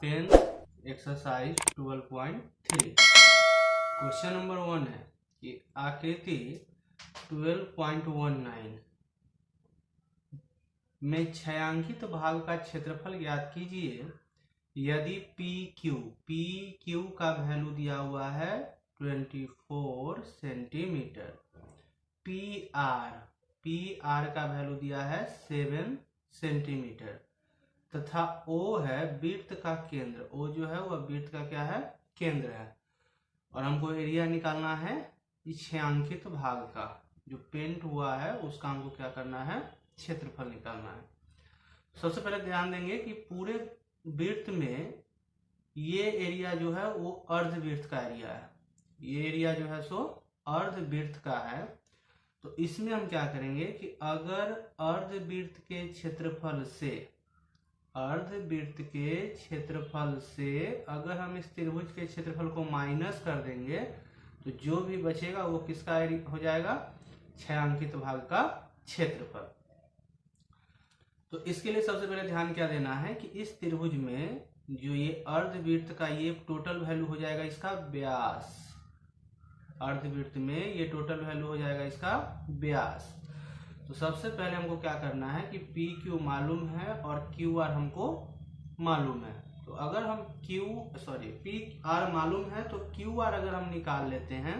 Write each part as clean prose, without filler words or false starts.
10 exercise 12.3 question number 1 है कि आकृति 12.19 में छायांकित भाग का क्षेत्रफल ज्ञात कीजिए यदि PQ का वैल्यू दिया हुआ है 24 सेंटीमीटर, PR का वैल्यू दिया है 7 सेंटीमीटर तथा O है वृत्त का केंद्र। O जो है वह वृत्त का क्या है, केंद्र है। और हमको एरिया निकालना है इस छायांकित भाग का, जो पेंट हुआ है उसका हमको क्या करना है, क्षेत्रफल निकालना है। सबसे पहले ध्यान देंगे कि पूरे वृत्त में ये एरिया जो है वो अर्धवृत्त का एरिया है। ये एरिया जो है सो अर्धवृत्त का है। तो इसमें हम क्या करेंगे कि अगर अर्धवृत्त के क्षेत्रफल से अगर हम इस त्रिभुज के क्षेत्रफल को माइनस कर देंगे तो जो भी बचेगा वो किसका हो जाएगा, छायांकित भाग का क्षेत्रफल। तो इसके लिए सबसे पहले ध्यान क्या देना है कि इस त्रिभुज में जो ये अर्धवृत्त का ये टोटल वैल्यू हो जाएगा इसका व्यास। अर्धवृत्त में ये टोटल वैल्यू हो जाएगा इसका व्यास। तो सबसे पहले हमको क्या करना है कि PQ मालूम है और QR हमको मालूम है। तो अगर हम PR मालूम है तो QR अगर हम निकाल लेते हैं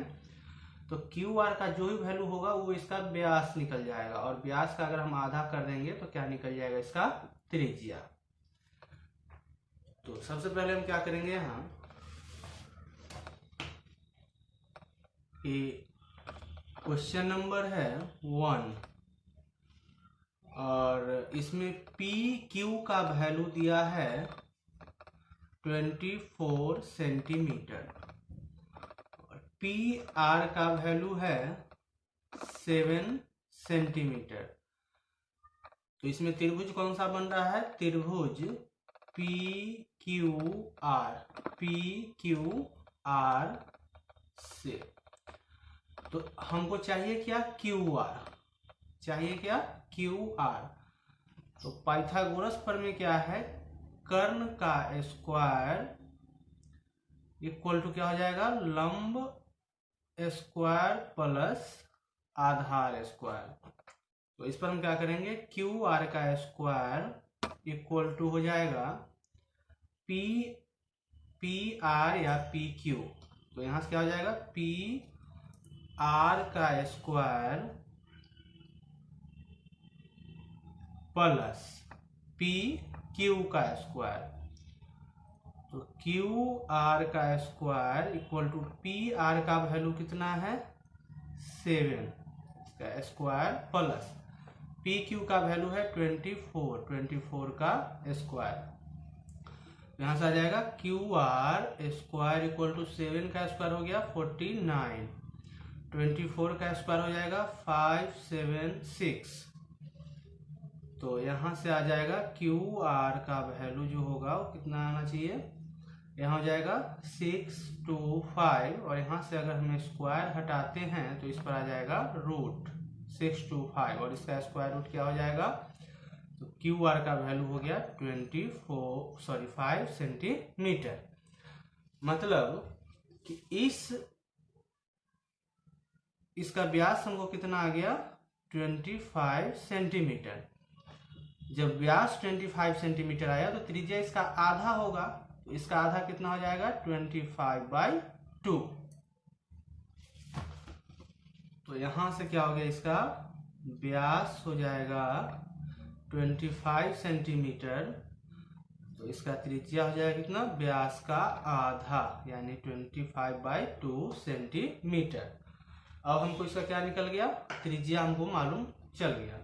तो QR का जो भी वैल्यू होगा वो इसका व्यास निकल जाएगा, और व्यास का अगर हम आधा कर देंगे तो क्या निकल जाएगा, इसका त्रिज्या। तो सबसे पहले हम क्या करेंगे यहाँ कि क्वेश्चन नंबर है 1 और इसमें PQ का वैल्यू दिया है 24 सेंटीमीटर और PR का वैल्यू है 7 सेंटीमीटर। तो इसमें त्रिभुज कौन सा बन रहा है, त्रिभुज PQR से। तो हमको चाहिए क्या, QR चाहिए, क्या QR। तो पाइथागोरस प्रमेय क्या है, कर्ण का स्क्वायर इक्वल टू क्या हो जाएगा, लंब स्क्वायर प्लस आधार स्क्वायर। तो इस पर हम क्या करेंगे, QR का स्क्वायर इक्वल टू हो जाएगा PR या PQ। तो यहां से क्या हो जाएगा, PR का स्क्वायर प्लस PQ का स्क्वायर। तो QR का स्क्वायर इक्वल टू PR का वैल्यू कितना है 7 का स्क्वायर प्लस PQ का वैल्यू है 24 का स्क्वायर। यहाँ से आ जाएगा QR स्क्वायर इक्वल टू 7 का स्क्वायर हो गया 49, 24 का स्क्वायर हो जाएगा 576। तो यहाँ से आ जाएगा QR का वैल्यू जो होगा वो कितना आना चाहिए, यहाँ हो जाएगा 625 और यहाँ से अगर हम स्क्वायर हटाते हैं तो इस पर आ जाएगा रूट 625 और इसका स्क्वायर रूट क्या हो जाएगा। तो QR का वैल्यू हो गया 5 सेंटीमीटर। मतलब कि इसका व्यास हमको कितना आ गया 25 सेंटीमीटर। जब व्यास 25 सेंटीमीटर आया तो त्रिज्या इसका आधा होगा, तो इसका आधा कितना हो जाएगा 25/2। तो यहां से क्या हो गया, इसका व्यास हो जाएगा 25 सेंटीमीटर। तो इसका त्रिज्या हो जाएगा कितना, व्यास का आधा यानी 25/2 सेंटीमीटर। अब हमको इसका क्या निकल गया, त्रिज्या हमको मालूम चल गया।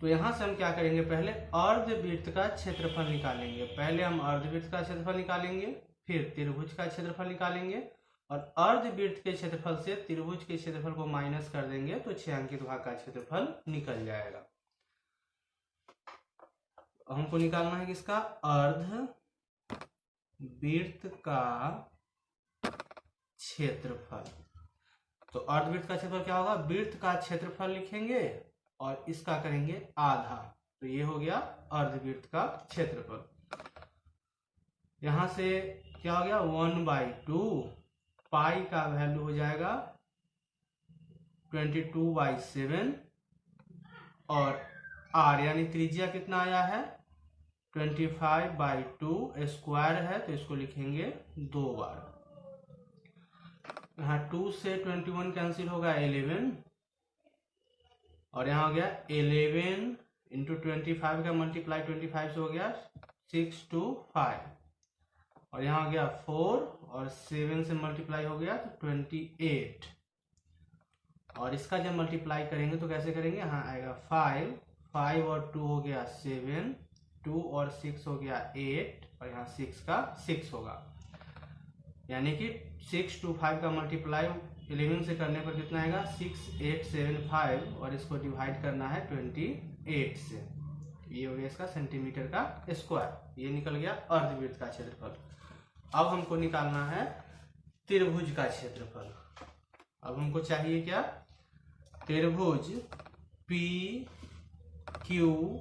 तो यहां से हम क्या करेंगे, पहले अर्धवृत्त का क्षेत्रफल निकालेंगे। पहले हम अर्धवृत्त का क्षेत्रफल निकालेंगे, फिर त्रिभुज का क्षेत्रफल निकालेंगे और अर्धवृत्त के क्षेत्रफल से त्रिभुज के क्षेत्रफल को माइनस कर देंगे तो छायांकित भाग का क्षेत्रफल निकल जाएगा। हमको निकालना है किसका, अर्धवृत्त का क्षेत्रफल। तो अर्धवृत्त का क्षेत्रफल क्या होगा, वृत्त का क्षेत्रफल लिखेंगे और इसका करेंगे आधा, तो ये हो गया अर्धवृत्त का क्षेत्रफल। यहाँ से क्या हो गया 1/2, पाई का वैल्यू हो जाएगा 22/7 और आर यानी त्रिज्या कितना आया है 25/2 स्क्वायर है, तो इसको लिखेंगे 2 बार। यहाँ 2 से 21 कैंसिल होगा 11 और यहाँ हो गया 11 इंटू 25 का मल्टीप्लाई 25 से हो गया 625 और यहाँ हो गया 4 और 7 से मल्टीप्लाई हो गया तो 28 और इसका जब मल्टीप्लाई करेंगे तो कैसे करेंगे, यहाँ आएगा 5 और 2 हो गया 7, 2 और 6 हो गया 8 और यहाँ 6 का 6 होगा, यानी कि 6 to 5 का मल्टीप्लाई 11 से करने पर कितना आएगा 6875 और इसको डिवाइड करना है 28 से, ये हो गया इसका सेंटीमीटर का स्क्वायर। ये निकल गया अर्धवृत्त का क्षेत्रफल। अब हमको निकालना है त्रिभुज का क्षेत्रफल। अब हमको चाहिए क्या, त्रिभुज पी क्यू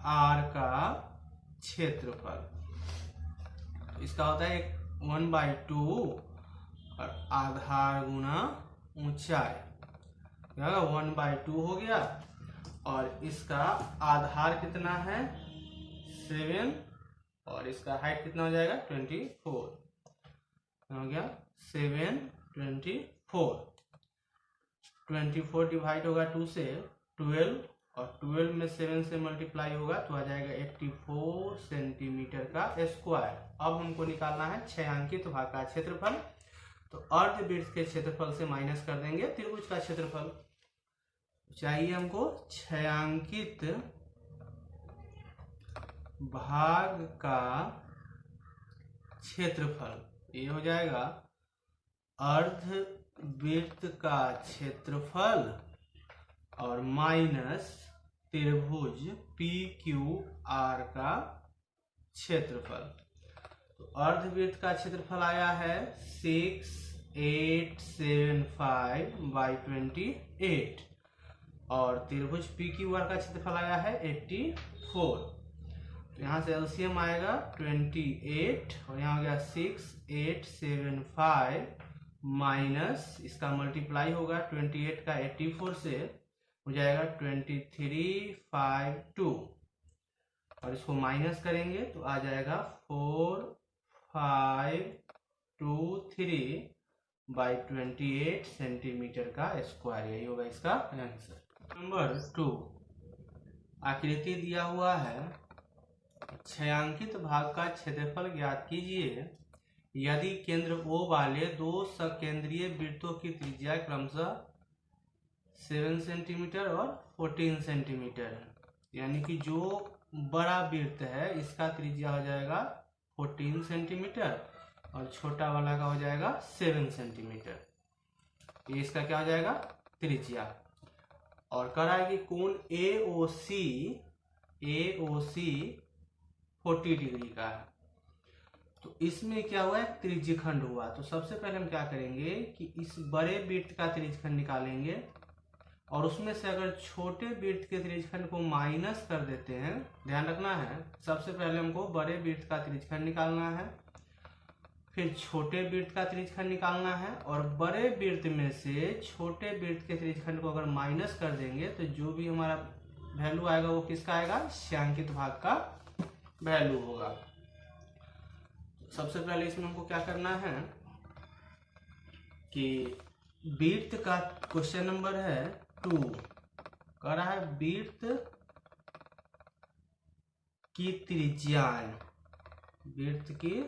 आर का क्षेत्रफल। इसका होता है 1/2 और आधार गुना ऊंचाई, 1/2 हो गया और इसका आधार कितना है 7 और इसका हाइट कितना हो जाएगा 24, हो गया 7 24 डिवाइड होगा 2 से 12 और 12 में 7 से मल्टीप्लाई होगा तो आ जाएगा 84 सेंटीमीटर का स्क्वायर। अब हमको निकालना है छायांकित भाग का क्षेत्रफल, तो अर्धवृत्त के क्षेत्रफल से माइनस कर देंगे त्रिभुज का क्षेत्रफल। चाहिए हमको छायांकित भाग का क्षेत्रफल, ये हो जाएगा अर्धवृत्त का क्षेत्रफल और माइनस त्रिभुज पी क्यू आर का क्षेत्रफल। तो अर्धवृत्त का क्षेत्रफल आया है 6875/28 और त्रिभुज पी क्यू आर का क्षेत्रफल आया है 84। तो यहाँ से एलसीएम आएगा 28 और यहाँ हो गया 6875 माइनस इसका मल्टीप्लाई होगा 28 का 84 से हो जाएगा 2352 और इसको माइनस करेंगे तो आ जाएगा 4523/28 सेंटीमीटर का स्क्वायर। यही होगा इसका आंसर। नंबर 2, आकृति दिया हुआ है, छायांकित भाग का क्षेत्रफल ज्ञात कीजिए यदि केंद्र O वाले दो सकेंद्रीय वृत्तों की त्रिज्या क्रमशः 7 सेंटीमीटर और 14 सेंटीमीटर है। यानी कि जो बड़ा वृत्त है इसका त्रिज्या हो जाएगा 14 सेंटीमीटर और छोटा वाला का हो जाएगा 7 सेंटीमीटर। ये इसका क्या हो जाएगा त्रिज्या। और कह रहा है कि कोण AOC 40 डिग्री का है। तो इसमें क्या हुआ है त्रिज्यखंड हुआ। तो सबसे पहले हम क्या करेंगे कि इस बड़े वृत्त का त्रिज्यखंड निकालेंगे और उसमें से अगर छोटे वृत्त के त्रिज्यखंड को माइनस कर देते हैं, ध्यान रखना है सबसे पहले हमको बड़े वृत्त का त्रिज्यखंड निकालना है, फिर छोटे वृत्त का त्रिज्यखंड निकालना है और बड़े वृत्त में से छोटे वृत्त के त्रिज्यखंड को अगर माइनस कर देंगे तो जो भी हमारा वैल्यू आएगा वो किसका आएगा, छायांकित भाग का वैल्यू होगा। सबसे पहले इसमें हमको क्या करना है कि वृत्त का क्वेश्चन नंबर है 2, कह रहा है वृत्त की त्रिज्याएं, वृत्त की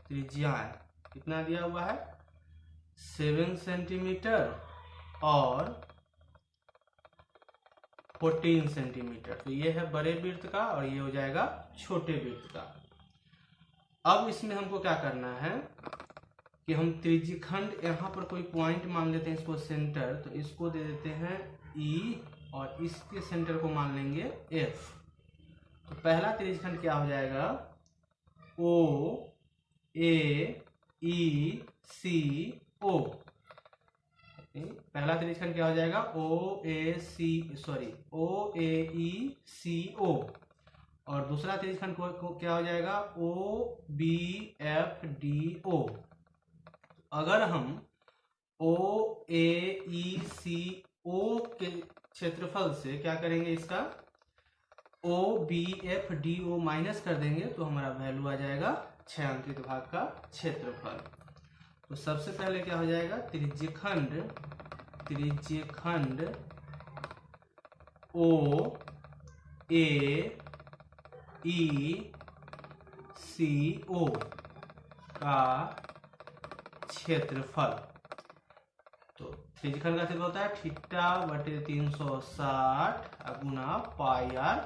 त्रिज्याएं कितना दिया हुआ है 7 सेंटीमीटर और 14 सेंटीमीटर। तो ये है बड़े वृत्त का और ये हो जाएगा छोटे वृत्त का। अब इसमें हमको क्या करना है कि हम त्रिज्यखंड यहाँ पर कोई पॉइंट मान लेते हैं इसको सेंटर, तो इसको दे देते हैं E और इसके सेंटर को मान लेंगे F। तो पहला त्रिज्यखंड क्या हो जाएगा OAECO। पहला त्रिज्यखंड क्या हो जाएगा OAECO और दूसरा त्रिज्यखंड को क्या हो जाएगा, O B F D O. अगर हम ओ ए ई सी ओ के क्षेत्रफल से क्या करेंगे, इसका O B F D O minus कर देंगे तो हमारा वैल्यू आ जाएगा छायांकित भाग का क्षेत्रफल। तो सबसे पहले क्या हो जाएगा, त्रिज्यखंड ओ ए ई सी ओ का क्षेत्रफल। तो त्रिज्यखंड का क्षेत्रफल होता है थीटा बटे 360 गुना पाई आर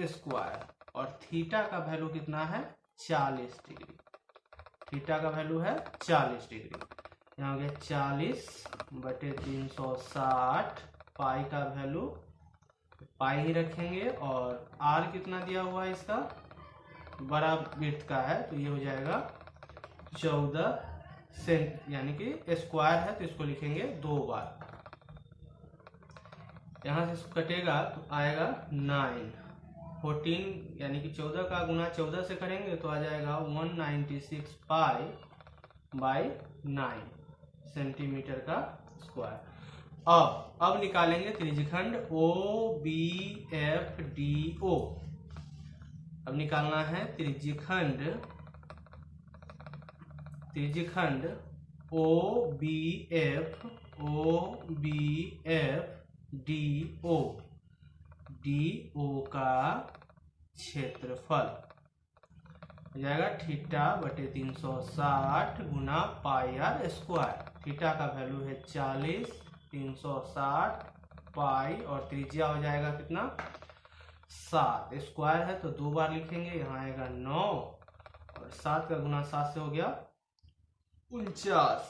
स्क्वायर, और थीटा का वैल्यू कितना है, 40 डिग्री। थीटा का वैल्यू है 40 डिग्री। यहाँ हो गया 40 बटे 360, पाई का वैल्यू पाई ही रखेंगे, और आर कितना दिया हुआ है, इसका बड़ा वृत्त का है तो ये हो जाएगा 14 सेंट, यानी कि स्क्वायर है तो इसको लिखेंगे 2 बार। यहाँ से कटेगा तो आएगा 9, 14 यानी कि 14 का गुना 14 से करेंगे तो आ जाएगा 196 पाई बाई 9 सेंटीमीटर का स्क्वायर। अब निकालेंगे त्रिज्यखंड O B F D O. अब निकालना है त्रिज्यखंड O B F D O का क्षेत्रफल हो जाएगा थीटा बटे 360 गुना पाई आर स्क्वायर। थीटा का वैल्यू है 40, 360 पाई, और त्रिज्या हो जाएगा कितना, 7। स्क्वायर है तो 2 बार लिखेंगे, यहाँ आएगा 9, और 7 का गुना 7 से हो गया 49,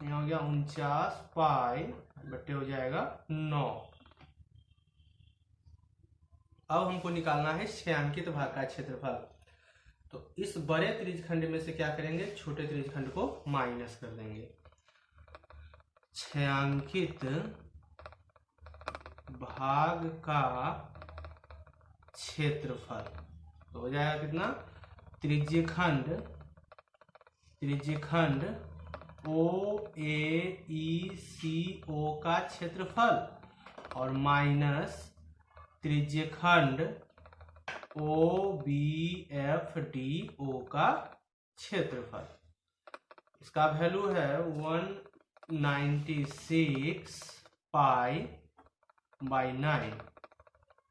यहाँ हो गया 49 पाई बटे हो जाएगा 9। अब हमको निकालना है छायांकित भाग का क्षेत्रफल। तो इस बड़े त्रिज्यखंड में से क्या करेंगे, छोटे त्रिज्यखंड को माइनस कर देंगे। छायांकित भाग का क्षेत्रफल तो हो जाएगा कितना, त्रिज्यखंड ओ ए ई सी ओ का क्षेत्रफल, और माइनस त्रिज्यखंड O B F D O का क्षेत्रफल। इसका वैल्यू है 196 pi by 9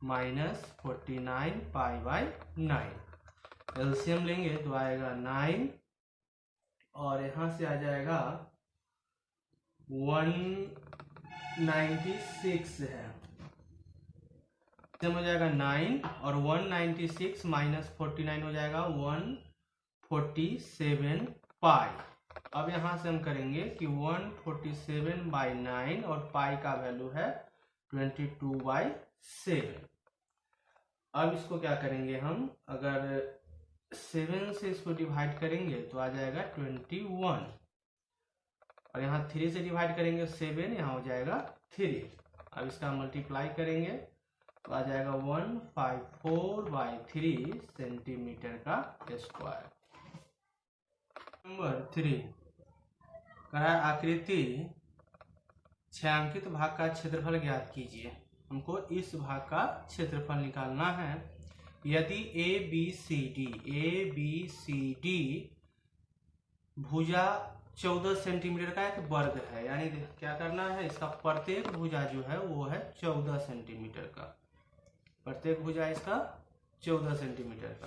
minus 49 pi by 9। LCM लेंगे तो आएगा 9, और यहाँ से आ जाएगा 196 है, हो जाएगा 9, और 196 माइनस 49 हो जाएगा 147 पाई। अब यहाँ से हम करेंगे कि 147 बाई 9, और पाई का वैल्यू है 22/7। अब इसको क्या करेंगे हम, अगर 7 से इसको डिवाइड करेंगे तो आ जाएगा 21, और यहाँ 3 से डिवाइड करेंगे 7, यहाँ हो जाएगा 3। अब इसका मल्टीप्लाई करेंगे तो आ जाएगा 154/3 सेंटीमीटर का स्क्वायर। नंबर 3, कराए आकृति छायांकित भाग का क्षेत्रफल ज्ञात कीजिए। हमको इस भाग का क्षेत्रफल निकालना है। यदि ए बी सी डी भुजा 14 सेंटीमीटर का एक वर्ग है, यानी क्या करना है, इसका प्रत्येक भुजा जो है वो है 14 सेंटीमीटर का, प्रत्येक भुजा इसका 14 सेंटीमीटर का।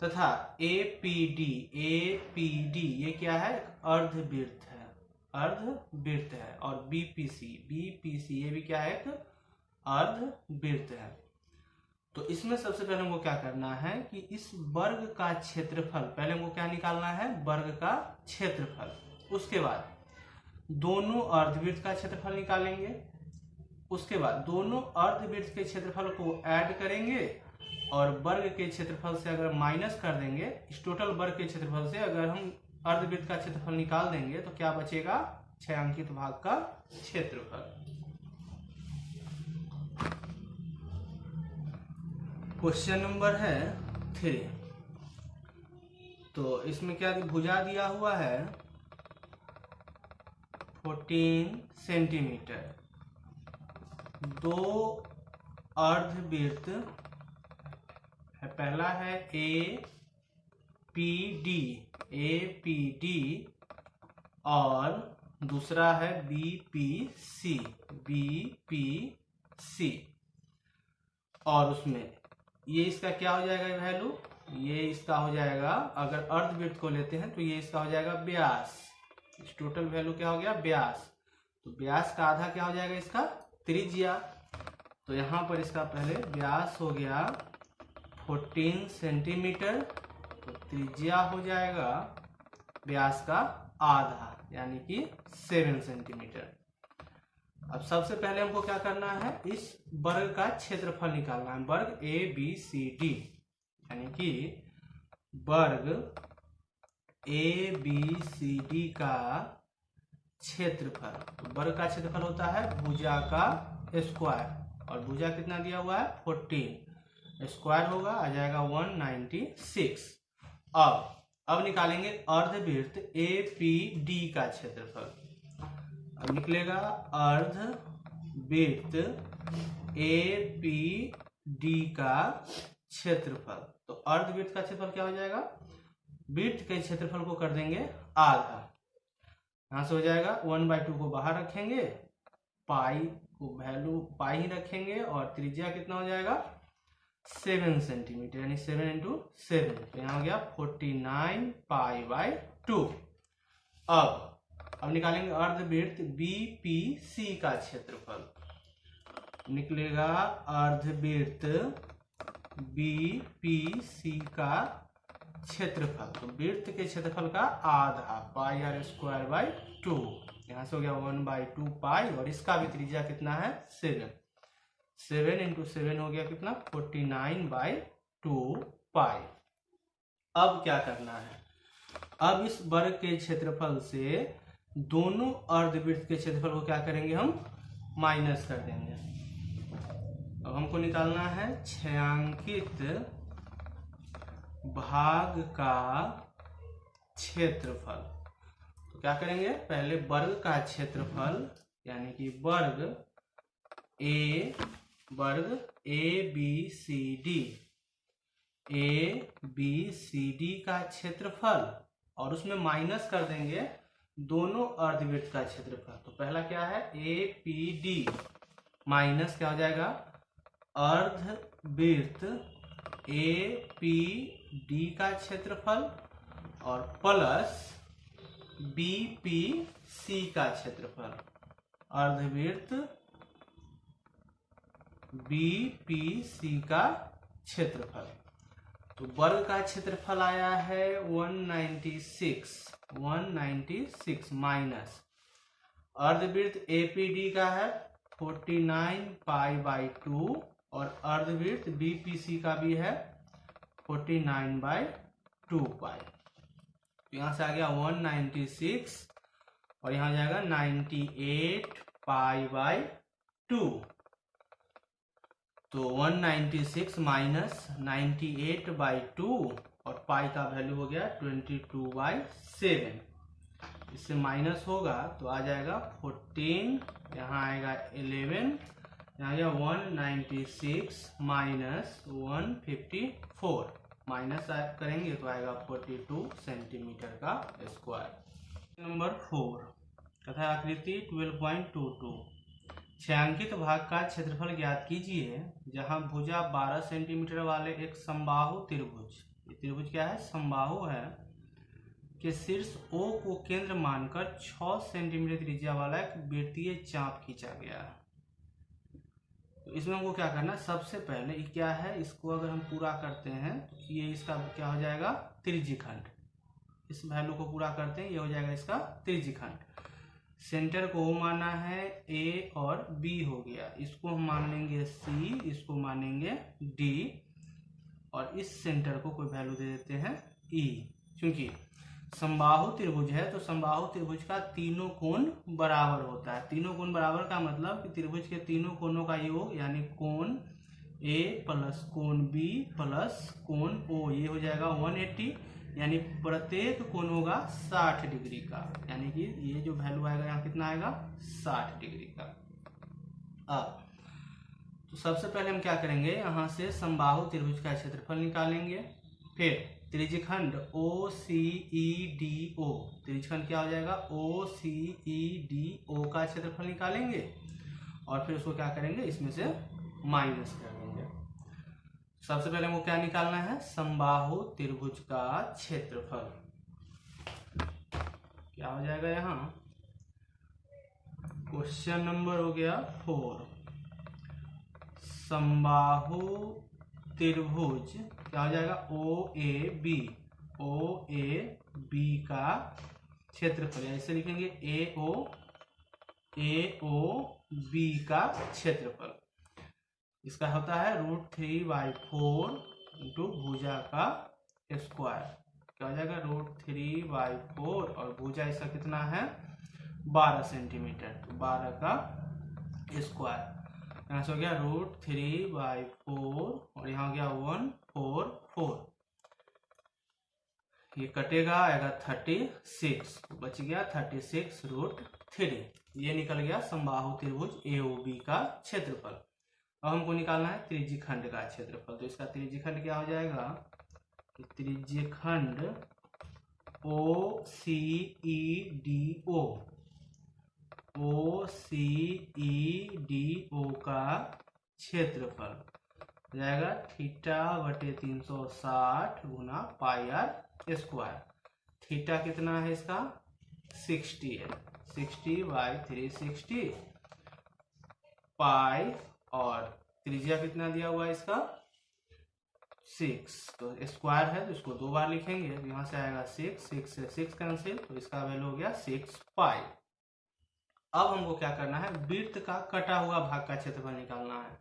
तथा ए पी डी ये क्या है, अर्धवृत्त है, और बी पी सी ये भी क्या है, एक अर्धवृत्त है। तो इसमें सबसे पहले हमको क्या करना है कि इस वर्ग का क्षेत्रफल, पहले हमको क्या निकालना है, वर्ग का क्षेत्रफल। उसके बाद दोनों अर्धवृत्त का क्षेत्रफल निकालेंगे। उसके बाद दोनों अर्धवृत्त के क्षेत्रफल को ऐड करेंगे, और वर्ग के क्षेत्रफल से अगर माइनस कर देंगे, इस टोटल वर्ग के क्षेत्रफल से अगर हम अर्धवृत्त का क्षेत्रफल निकाल देंगे तो क्या बचेगा, छायांकित भाग का क्षेत्रफल। क्वेश्चन नंबर है 3। तो इसमें क्या भुजा दिया हुआ है 14 सेंटीमीटर। दो अर्धवृत्त है, पहला है APD और दूसरा है BPC। और उसमें ये इसका क्या हो जाएगा वैल्यू, ये इसका हो जाएगा, अगर अर्धवृत्त को लेते हैं तो ये इसका हो जाएगा व्यास। इस टोटल वैल्यू क्या हो गया व्यास। तो व्यास का आधा क्या हो जाएगा इसका त्रिज्या। तो यहाँ पर इसका पहले व्यास हो गया 14 सेंटीमीटर, तो त्रिज्या हो जाएगा व्यास का आधा यानी कि 7 सेंटीमीटर। अब सबसे पहले हमको क्या करना है, इस वर्ग का क्षेत्रफल निकालना है। वर्ग ABCD यानी कि वर्ग ABCD का क्षेत्रफल। तो वर्ग का क्षेत्रफल होता है भुजा का स्क्वायर, और भुजा कितना दिया हुआ है 14, स्क्वायर होगा आ जाएगा 196। अब निकालेंगे अर्धवृत्त APD का क्षेत्रफल। अब निकलेगा अर्धवृत्त APD का क्षेत्रफल। तो अर्धवृत्त का क्षेत्रफल क्या हो जाएगा, वृत्त के क्षेत्रफल को कर देंगे आधा। यहां से हो जाएगा 1/2 को बाहर रखेंगे, पाई को वैल्यू पाई ही रखेंगे, और त्रिज्या कितना हो जाएगा 7 सेंटीमीटर यानी 7 × 7। तो यहाँ हो गया 49 π/2। अब निकालेंगे अर्धवृत्त BPC का क्षेत्रफल। निकलेगा अर्धवृत्त BPC का क्षेत्रफल। तो वृत्त के क्षेत्रफल का आधा πr²/2। यहाँ से हो गया 1/2 पाई, और इसका भी त्रिज्या कितना है 7। 7 × 7 हो गया कितना 49/2 पाई। अब क्या करना है, अब इस वर्ग के क्षेत्रफल से दोनों अर्धवृत्त के क्षेत्रफल को क्या करेंगे हम माइनस कर देंगे। अब हमको निकालना है छायांकित भाग का क्षेत्रफल। तो क्या करेंगे, पहले वर्ग का क्षेत्रफल यानी कि वर्ग ABCD का क्षेत्रफल, और उसमें माइनस कर देंगे दोनों अर्धवृत्त का क्षेत्रफल। तो पहला क्या है APD माइनस क्या हो जाएगा अर्धवृत्त APD का क्षेत्रफल, और प्लस BPC का क्षेत्रफल। अर्धवृत्त BPC का क्षेत्रफल। तो वर्ग का क्षेत्रफल आया है 196 माइनस अर्धवृत्त APD का है 49 π/2, और अर्धवृत्त BPC का भी है 49/2 पाई। तो यहाँ से आ गया 196, और यहाँ जाएगा 98 π/2। तो 196 माइनस 98/2, और पाई का वैल्यू हो गया 22/7। इससे माइनस होगा तो आ जाएगा 14, यहाँ आएगा 11, यहाँ आ गया 196 माइनस 154, माइनस करेंगे तो आएगा 42 सेंटीमीटर का स्क्वायर। नंबर 4 कथा आकृति 12.22। छायांकित भाग का क्षेत्रफल ज्ञात कीजिए जहां भुजा 12 सेंटीमीटर वाले एक समबाहु त्रिभुज, ये त्रिभुज क्या है समबाहु है, के शीर्ष O को केंद्र मानकर 6 सेंटीमीटर त्रिज्या वाला एक वृत्तीय चाप खींचा गया है। तो इसमें हमको क्या करना है, सबसे पहले ये क्या है, इसको अगर हम पूरा करते हैं तो ये इसका क्या हो जाएगा त्रिज्यखंड। इस वैल्यू को पूरा करते हैं, ये हो जाएगा इसका त्रिज्यखंड। सेंटर को माना है A और B हो गया, इसको हम मान लेंगे C, इसको मानेंगे D, और इस सेंटर को कोई वैल्यू दे देते हैं E। क्योंकि समबाहु त्रिभुज है तो समबाहु त्रिभुज का तीनों कोण बराबर होता है। तीनों कोण बराबर का मतलब कि त्रिभुज के तीनों कोणों का योग यानी कोण ए प्लस कोण बी प्लस कोण ओ, ये हो जाएगा 180, यानी प्रत्येक कोण होगा 60 डिग्री का, यानी कि ये जो वैल्यू आएगा यहाँ कितना आएगा 60 डिग्री का। अब तो सबसे पहले हम क्या करेंगे, यहाँ से समबाहु त्रिभुज का क्षेत्रफल निकालेंगे, फिर त्रिज्यखंड OCEDO, त्रिज्यखंड क्या हो जाएगा OCEDO का क्षेत्रफल निकालेंगे और फिर उसको क्या करेंगे, इसमें से माइनस कर देंगे। सबसे पहले हमको क्या निकालना है, समबाहु त्रिभुज का क्षेत्रफल। क्या हो जाएगा यहाँ, क्वेश्चन नंबर हो गया 4, समबाहु त्रिभुज क्या हो जाएगा OAB का क्षेत्रफल, ऐसे लिखेंगे AOB का क्षेत्रफल। इसका होता है √3/4 इंटू भुजा का स्क्वायर, क्या हो जाएगा √3/4 और भुजा इसका कितना है 12 सेंटीमीटर, तो 12 का स्क्वायर। यहाँ से हो गया √3/4 और यहाँ हो गया 144, ये कटेगा आएगा 36, तो बच गया 36√3। ये निकल गया समबाहु त्रिभुज AOB का क्षेत्रफल। अब हमको निकालना है त्रिज्यखंड का क्षेत्रफल, तो इसका त्रिज्यखंड क्या हो जाएगा, त्रिज्यखंड OCEDO का क्षेत्रफल हो जाएगा θ/360 गुना πr²। थीटा कितना है इसका 60 है, 60/360 पाई, और त्रिज्या कितना दिया हुआ है इसका 6, तो स्क्वायर है तो इसको 2 बार लिखेंगे, तो यहाँ से आएगा 6 से 6 कैंसिल, तो इसका वैल्यू हो गया 6 पाई। अब हमको क्या करना है, वृत्त का कटा हुआ भाग का क्षेत्रफल निकालना है।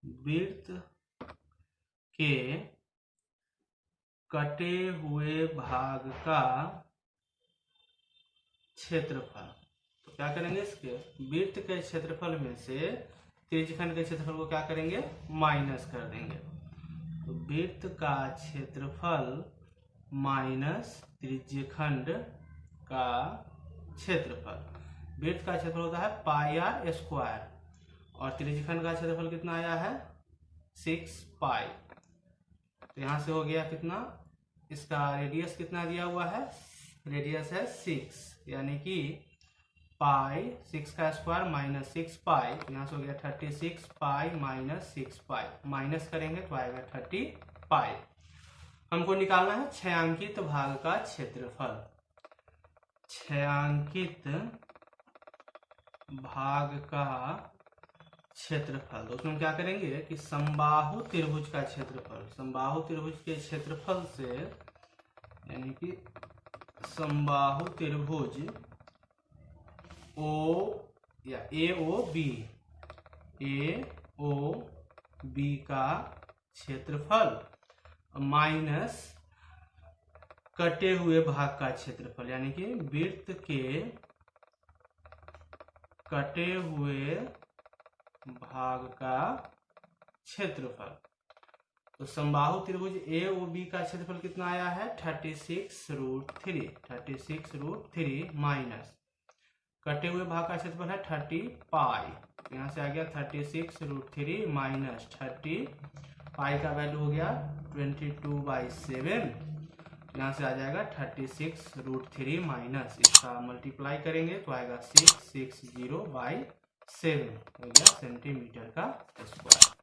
वृत्त के कटे हुए भाग का क्षेत्रफल, तो क्या करेंगे, इसके वृत्त के क्षेत्रफल में से त्रिज्यखंड के क्षेत्रफल को क्या करेंगे, माइनस कर देंगे। तो वृत्त का क्षेत्रफल माइनस त्रिज्यखंड का क्षेत्रफल, वृत्त का क्षेत्रफल होता है πr² और त्रिज्यखंड का क्षेत्रफल कितना आया है 6 पाई। तो यहाँ से हो गया कितना, इसका रेडियस कितना दिया हुआ है, रेडियस है 6, यानी कि पाई 6 का स्क्वायर माइनस 6 पाई, तो यहाँ से हो गया 36 पाई माइनस 6 पाई, माइनस करेंगे तो आएगा 30 पाई। हमको निकालना है छायांकित भाग का क्षेत्रफल। छायांकित भाग का क्षेत्रफल, तो उसमें हम क्या करेंगे कि समबाहु त्रिभुज का क्षेत्रफल, समबाहु त्रिभुज के क्षेत्रफल से, यानी कि समबाहु त्रिभुज AOB का क्षेत्रफल माइनस कटे हुए भाग का क्षेत्रफल, यानी कि वृत्त के कटे हुए भाग का क्षेत्रफल। तो समबाहु त्रिभुज AOB का क्षेत्रफल कितना आया है 36√3 माइनस कटे हुए भाग का क्षेत्रफल है 30 पाई, यहाँ से आ गया 36√3 माइनस 30 पाई का वैल्यू हो गया 22/7, यहाँ से आ जाएगा 36√3 माइनस, इसका मल्टीप्लाई करेंगे तो आएगा 660/7 हो गया सेंटीमीटर का स्क्वायर।